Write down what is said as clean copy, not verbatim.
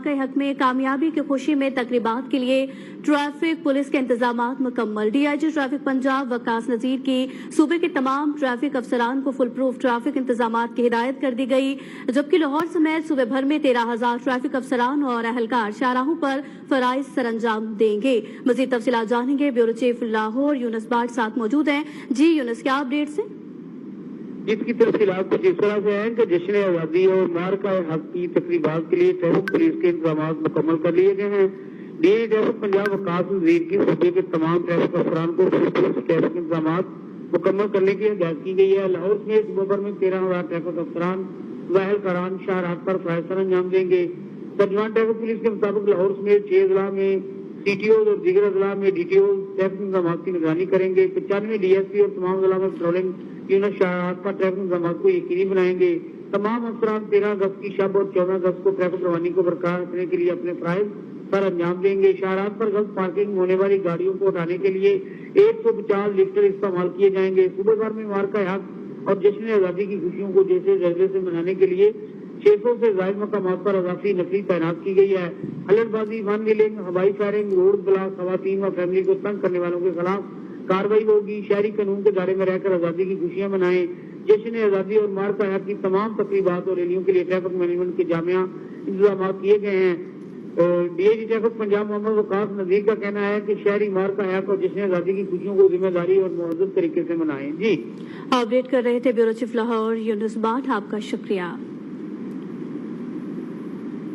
मार्का हक में कामयाबी की खुशी में तकरीबात के लिए ट्रैफिक पुलिस के इंतजामात मुकम्मल। DIG ट्रैफिक पंजाब वकास नजीर की सूबे के तमाम ट्रैफिक अफसरान को फुल प्रूफ ट्रैफिक इंतजामात की हिदायत कर दी गई, जबकि लाहौर समेत सूबे भर में 13,000 ट्रैफिक अफसरान और अहलकार शाहराहों पर फराइज सरअंजाम देंगे। मजीद तफसीलात जानेंगे, ब्यूरो चीफ लाहौर यूनुस बाट साथ मौजूद हैं। जी यूनुस, क्या अपडेट है? इसकी तफसीलात कुछ इस तरह से हैं कि जश्न आज़ादी और मार्का हक की तकरीबात के लिए ट्रैफिक पुलिस के इंतजाम मुकम्मल कर लिए गए हैं। DIG ट्रैफिक पंजाब वकास नजीर की सूबे के तमाम ट्रैफिक अफसरान को ट्रैफिक इंतजाम मुकम्मल करने की हिदायत की गई है। लाहौर समेत सूबे भर में 13,000 ट्रैफिक अफसरान वाहलकारान शाहराह पर फराइज सरअंजाम देंगे। तर्जुमान ट्रैफिक पुलिस के मुताबिक लाहौर समेत 6 जिला में CTO और दीगर अजला में DTO ट्रैफिक इंतजाम की निगरानी करेंगे। 95 DSP और तमाम जिला में पेट्रोलिंग यूनिट शाहराह पर ट्रैफिक इंतजाम को यकीनी बनाएंगे। तमाम अफसरान 13 अगस्त की शब और 14 अगस्त को ट्रैफिक रवानी को बरकरार रखने के लिए अपने फराइज पर अंजाम देंगे। शाहराह पर गलत पार्किंग होने वाली गाड़ियों को उठाने के लिए 150 लीटर इस्तेमाल किए जाएंगे। सूबे भर में मार्का हक और जश्न आज़ादी की खुशियों को जैसे जज्बे से मनाने के लिए 600 से ज्यादा मकामात पर अजाफी नफरी तैनात की गई है। हल्लड़बाजी, वन व्हीलिंग, हवाई फायरिंग, रोड ब्लॉक, खवातीन व फैमिली को तंग करने वालों के खिलाफ कार्रवाई होगी। शहरी कानून के दायरे में रहकर आज़ादी की खुशियां मनाएं। जश्न आज़ादी और मार्का हक की तमाम तकरीबात और रैलियों के लिए ट्रैफिक मैनेजमेंट के जामिया इंतजाम किए गए हैं। DIG ट्रैफिक पंजाब मोहम्मद वकास नजीर का कहना है कि शहरी मार्का हक और जश्न आज़ादी की खुशियों को जिम्मेदारी और मुहज़्ज़ब तरीके से मनाएं। जी अपडेट कर रहे थे ब्यूरो चीफ लाहौर यूनुस बाट, आपका शुक्रिया।